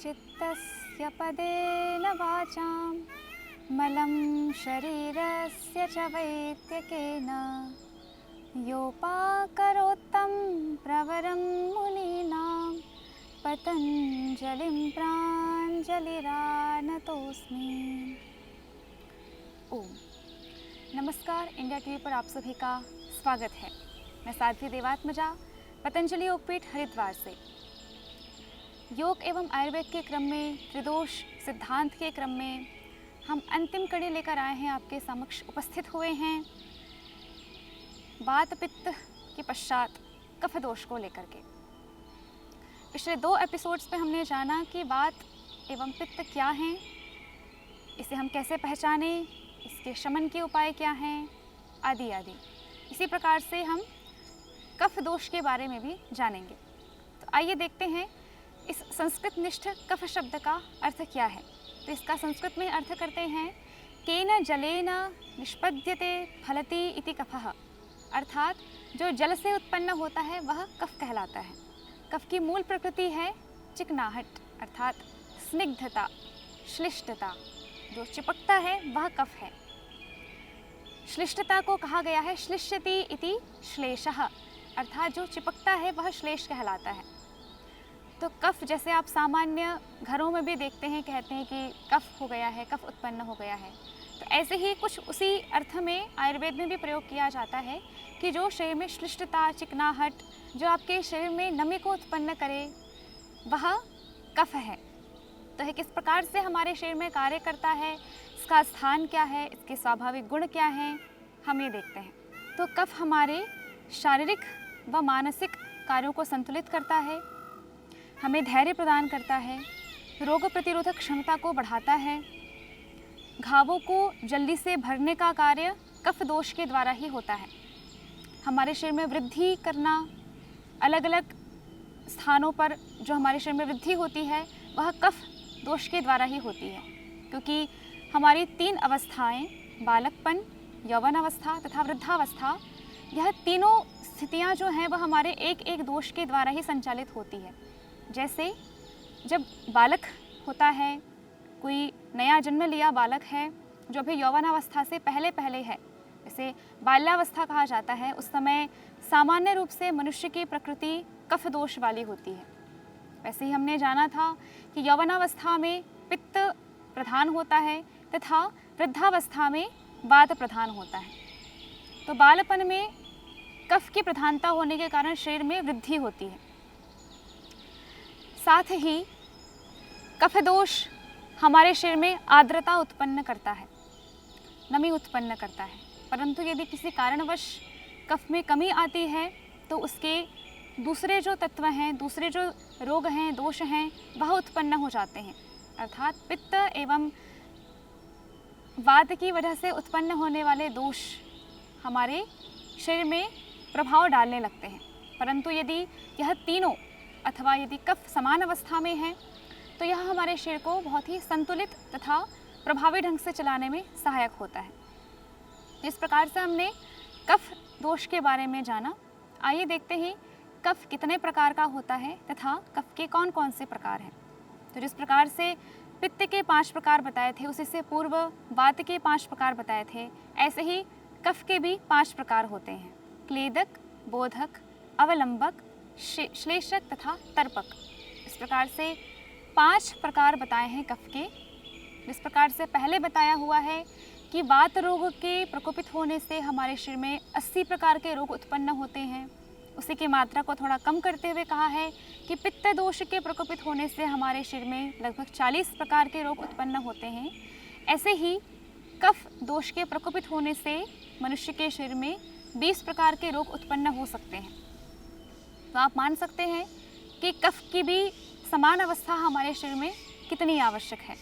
चित्तस्य पदेन वाचां मलं शरीरस्य च वैद्यकेन योपाकरोत्तं प्रवरं मुनीनां पतञ्जलिं प्राञ्जलिरानतोऽस्मि। ओम नमस्कार, इंडिया टीवी पर आप सभी का स्वागत है। मैं साध्वी देवात्मजा पतंजलि योगपीठ हरिद्वार से। योग एवं आयुर्वेद के क्रम में, त्रिदोष सिद्धांत के क्रम में हम अंतिम कड़ी लेकर आए हैं, आपके समक्ष उपस्थित हुए हैं वात पित्त के पश्चात कफ दोष को लेकर के। पिछले 2 एपिसोड्स में हमने जाना कि वात एवं पित्त क्या हैं, इसे हम कैसे पहचानें, इसके शमन के उपाय क्या हैं, आदि आदि। इसी प्रकार से हम कफ दोष के बारे में भी जानेंगे। तो आइए देखते हैं इस संस्कृत निष्ठ कफ शब्द का अर्थ क्या है। तो इसका संस्कृत में अर्थ करते हैं केन जलेन निष्पद्यते फलति इति कफः, अर्थात जो जल से उत्पन्न होता है वह कफ कहलाता है। कफ की मूल प्रकृति है चिकनाहट, अर्थात स्निग्धता, श्लिष्टता। जो चिपकता है वह कफ है। श्लिष्टता को कहा गया है श्लिष्यति इति श्लेषः, अर्थात जो चिपकता है वह श्लेष कहलाता है। तो कफ जैसे आप सामान्य घरों में भी देखते हैं, कहते हैं कि कफ हो गया है, कफ उत्पन्न हो गया है। तो ऐसे ही कुछ उसी अर्थ में आयुर्वेद में भी प्रयोग किया जाता है कि जो शरीर में श्लिष्टता, चिकनाहट, जो आपके शरीर में नमी को उत्पन्न करे, वह कफ है। तो किस प्रकार से हमारे शरीर में कार्य करता है, इसका स्थान क्या है, इसके स्वाभाविक गुण क्या हैं, हम ये देखते हैं। तो कफ हमारे शारीरिक व मानसिक कार्यों को संतुलित करता है, हमें धैर्य प्रदान करता है, रोग प्रतिरोधक क्षमता को बढ़ाता है, घावों को जल्दी से भरने का कार्य कफ दोष के द्वारा ही होता है। हमारे शरीर में वृद्धि करना, अलग अलग स्थानों पर जो हमारे शरीर में वृद्धि होती है वह कफ दोष के द्वारा ही होती है, क्योंकि हमारी 3 अवस्थाएं, बालकपन, यौवन अवस्था तथा वृद्धावस्था, यह तीनों स्थितियां जो हैं वह हमारे एक एक दोष के द्वारा ही संचालित होती है। जैसे जब बालक होता है, कोई नया जन्म लिया बालक है जो अभी यौवनावस्था से पहले है, जैसे बाल्यावस्था कहा जाता है, उस समय सामान्य रूप से मनुष्य की प्रकृति कफ दोष वाली होती है। वैसे ही हमने जाना था कि यौवनावस्था में पित्त प्रधान होता है तथा वृद्धावस्था में वात प्रधान होता है। तो बालपन में कफ की प्रधानता होने के कारण शरीर में वृद्धि होती है। साथ ही कफ दोष हमारे शरीर में आर्द्रता उत्पन्न करता है, नमी उत्पन्न करता है। परंतु यदि किसी कारणवश कफ में कमी आती है तो उसके दूसरे जो तत्व हैं, दूसरे जो रोग हैं, दोष हैं, वह उत्पन्न हो जाते हैं। अर्थात पित्त एवं वात की वजह से उत्पन्न होने वाले दोष हमारे शरीर में प्रभाव डालने लगते हैं। परंतु यदि यह तीनों अथवा यदि कफ समान अवस्था में है तो यह हमारे शरीर को बहुत ही संतुलित तथा प्रभावी ढंग से चलाने में सहायक होता है। इस प्रकार से हमने कफ दोष के बारे में जाना। आइए देखते हैं कफ कितने प्रकार का होता है तथा कफ के कौन कौन से प्रकार हैं। तो जिस प्रकार से पित्त के 5 प्रकार बताए थे, उसी से पूर्व वात के 5 प्रकार बताए थे, ऐसे ही कफ के भी 5 प्रकार होते हैं। क्लेदक, बोधक, अवलंबक, श्लेषक तथा तर्पक। इस प्रकार से 5 प्रकार बताए हैं कफ के। जिस प्रकार से पहले बताया हुआ है कि वात रोग के प्रकोपित होने से हमारे शरीर में 80 प्रकार के रोग उत्पन्न होते हैं, उसी की मात्रा को थोड़ा कम करते हुए कहा है कि पित्त दोष के प्रकोपित होने से हमारे शरीर में लगभग 40 प्रकार के रोग उत्पन्न होते हैं। ऐसे ही कफ दोष के प्रकोपित होने से मनुष्य के शरीर में 20 प्रकार के रोग उत्पन्न हो सकते हैं। तो आप मान सकते हैं कि कफ की भी समान अवस्था हमारे शरीर में कितनी आवश्यक है।